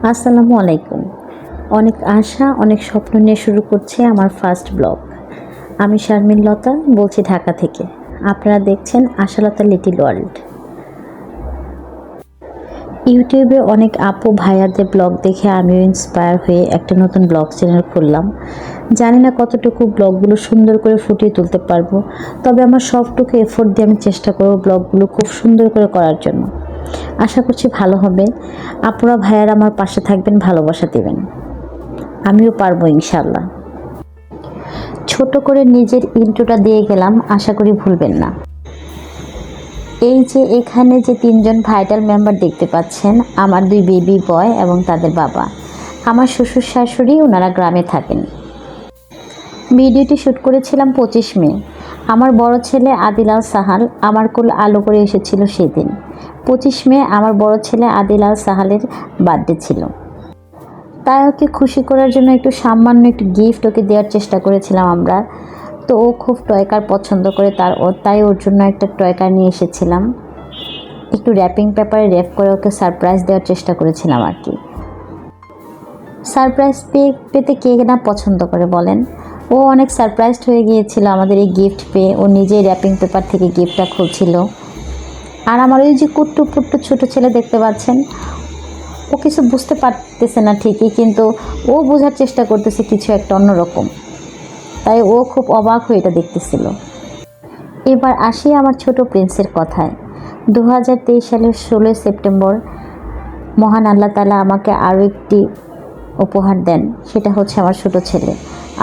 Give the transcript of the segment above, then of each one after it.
আসসালামু আলাইকুম। অনেক আশা, অনেক স্বপ্ন নিয়ে শুরু করছি আমার ফার্স্ট ব্লগ। আমি শারমিন লতা বলছি ঢাকা থেকে। আপনারা দেখছেন আশালতা লিটিল ওয়ার্ল্ড। ইউটিউবে অনেক আপু ভাইয়াদের ব্লগ দেখে আমিও ইন্সপায়ার হয়ে একটা নতুন ব্লগ চ্যানেল খুললাম। জানি না কতটুকু ব্লগগুলো সুন্দর করে ফুটিয়ে তুলতে পারবো, তবে আমার সবটুকু এফোর্ট দিয়ে আমি চেষ্টা করব ব্লগগুলো খুব সুন্দর করে করার জন্য। আশা করছি ভালো হবে। আপুরা ভাইয়ারা আমার পাশে থাকবেন, ভালোবাসা দেবেন। আমিও পারবো ইনশাল্লাহ। ছোট করে নিজের ইন্ট্রোটা দিয়ে গেলাম, আশা করি ভুলবেন না। এই যে এখানে যে তিনজন ভাইটাল মেম্বার দেখতে পাচ্ছেন, আমার দুই বেবি বয় এবং তাদের বাবা। আমার শ্বশুর শাশুড়ি, ওনারা গ্রামে থাকেন। ভিডিওটি শ্যুট করেছিলাম 25 মে। আমার বড় ছেলে আদিল আল সাহাল আমার কোল আলো করে এসেছিল সেদিন। 25 মে আমার বড় ছেলে আদিল আল সাহালের বার্থডে ছিল, তাই ওকে খুশি করার জন্য সামান্য একটু গিফট ওকে দেওয়ার চেষ্টা করেছিলাম আমরা। তো ও খুব টয় কার পছন্দ করে, তাই ওর জন্য একটা টয় কার নিয়ে এসেছিলাম। একটু র্যাপিং পেপারে র্যাপ করে ওকে সারপ্রাইজ দেওয়ার চেষ্টা করেছিলাম আর কি। সারপ্রাইজ পেতে কে না পছন্দ করে বলেন। ও অনেক সারপ্রাইজড হয়ে গিয়েছিল আমাদের এই গিফট পেয়ে। ও নিজেই র্যাপিং পেপার থেকে গিফটটা খুলছিল। আর আমার ওই যে কুট্টু পুট্টু ছোটো ছেলে দেখতে পাচ্ছেন, ও কিছু বুঝতে পারতেছে না ঠিকই, কিন্তু ও বোঝার চেষ্টা করতেছে কিছু একটা অন্যরকম। তাই ও খুব অবাক হয়ে এটা দেখতেছিল। এবার আসি আমার ছোট প্রিন্সের কথায়। 2023 সালের 16 সেপ্টেম্বর মহান আল্লাহ তাআলা আমাকে আরও একটি উপহার দেন। সেটা হচ্ছে আমার ছোট ছেলে।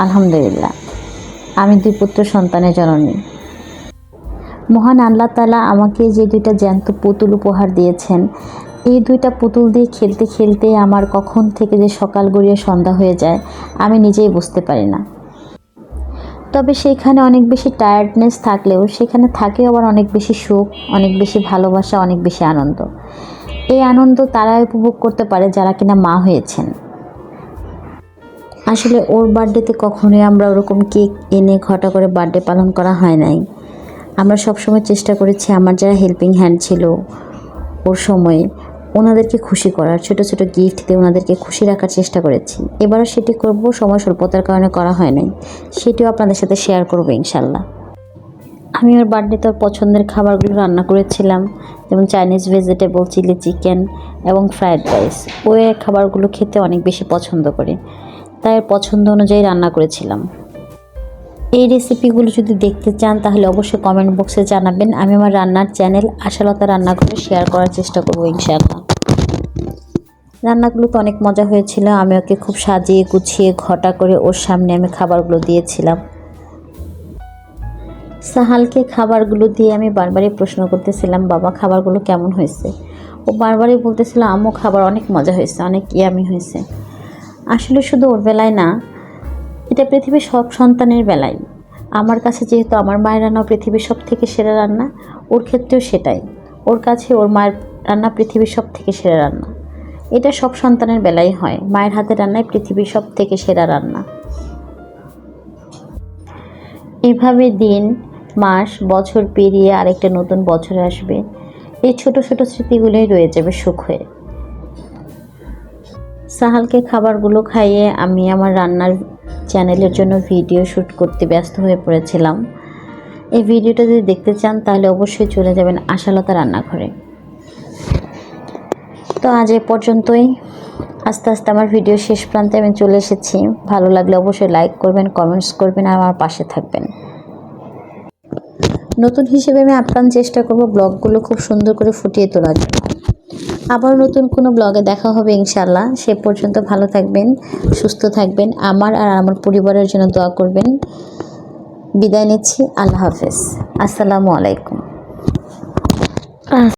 আলহামদুলিল্লাহ, আমি 2 পুত্র সন্তানের জননী। মহান আল্লাহ তাআলা আমাকে যে 2টা জ্যান্ত পুতুল উপহার দিয়েছেন, এই 2টা পুতুল দিয়ে খেলতে খেলতে আমার কখন থেকে যে সকাল গড়িয়ে সন্ধ্যা হয়ে যায় আমি নিজেই বুঝতে পারি না। তবে সেখানে অনেক বেশি টায়ার্ডনেস থাকলেও সেখানে থাকে আবার অনেক বেশি সুখ, অনেক বেশি ভালোবাসা, অনেক বেশি আনন্দ। এই আনন্দ তারা উপভোগ করতে পারে যারা কিনা মা হয়েছেন। আসলে ওর বার্থডেতে কখনোই আমরা ওরকম কেক এনে ঘটা করে বার্থডে পালন করা হয় নাই। আমরা সবসময় চেষ্টা করেছি আমার যারা হেল্পিং হ্যান্ড ছিল ওর সময়ে ওনাদেরকে খুশি করার, ছোট ছোট গিফট দিয়ে ওনাদেরকে খুশি রাখার চেষ্টা করেছি। এবারও সেটি করব, সময় স্বল্পতার কারণে করা হয় নাই। সেটিও আপনাদের সাথে শেয়ার করবো ইনশাল্লাহ। আমি ওর বার্থডেতে ওর পছন্দের খাবারগুলো রান্না করেছিলাম, যেমন চাইনিজ ভেজিটেবল, চিলি চিকেন এবং ফ্রায়েড রাইস। ও এই খাবারগুলো খেতে অনেক বেশি পছন্দ করে, তাই ওর পছন্দ অনুযায়ী রান্না করেছিলাম। এই রেসিপিগুলো যদি দেখতে চান তাহলে অবশ্যই কমেন্ট বক্সে জানাবেন। আমি আমার রান্নার চ্যানেল আশালতা রান্নাঘরে শেয়ার করার চেষ্টা করবো ইনশাআল্লাহ। রান্নাগুলো তো অনেক মজা হয়েছিল। আমি ওকে খুব সাজিয়ে গুছিয়ে ঘটা করে ওর সামনে আমি খাবারগুলো দিয়েছিলাম। সাহালকে খাবারগুলো দিয়ে আমি বারবারই প্রশ্ন করতেছিলাম, বাবা খাবারগুলো কেমন হয়েছে? ও বারবারই বলতেছিল, আম্মু খাবার অনেক মজা হয়েছে, অনেক ইয়ামি হয়েছে। আসলে শুধু ওর বেলায় না, এটা পৃথিবীর সব সন্তানের বেলায়। আমার কাছে যেহেতু আমার মায়ের রান্না পৃথিবীর সব থেকে সেরা রান্না, ওর ক্ষেত্রেও সেটাই। ওর কাছে ওর মায়ের রান্না পৃথিবীর সব থেকে সেরা রান্না। এটা সব সন্তানের বেলায় হয়, মায়ের হাতের রান্নাই পৃথিবীর সব থেকে সেরা রান্না। এভাবে দিন, মাস, বছর পেরিয়ে আরেকটা নতুন বছর আসবে। এই ছোট ছোট স্মৃতিগুলোই রয়ে যাবে সুখ হয়ে। সাহালকে খাবারগুলো খাইয়ে আমি আমার রান্নার চ্যানেলের জন্য ভিডিও শ্যুট করতে ব্যস্ত হয়ে পড়েছিলাম। এই ভিডিওটা যদি দেখতে চান তাহলে অবশ্যই চলে যাবেন আশালতা রান্নাঘরে। তো আজ এ পর্যন্তই। আস্তে আস্তে আমার ভিডিও শেষ প্রান্তে আমি চলে এসেছি। ভালো লাগলে অবশ্যই লাইক করবেন, কমেন্টস করবেন আর আমার পাশে থাকবেন। নতুন হিসেবে আমি আপ্রাণ চেষ্টা করব ব্লগগুলো খুব সুন্দর করে ফুটিয়ে তোলার জন্য। আবার নতুন কোনো ব্লগে দেখা হবে ইনশাল্লাহ। সে পর্যন্ত ভালো থাকবেন, সুস্থ থাকবেন, আমার আর আমার পরিবারের জন্য দোয়া করবেন। বিদায় নিচ্ছি। আল্লাহ হাফেজ। আসসালামু আলাইকুম।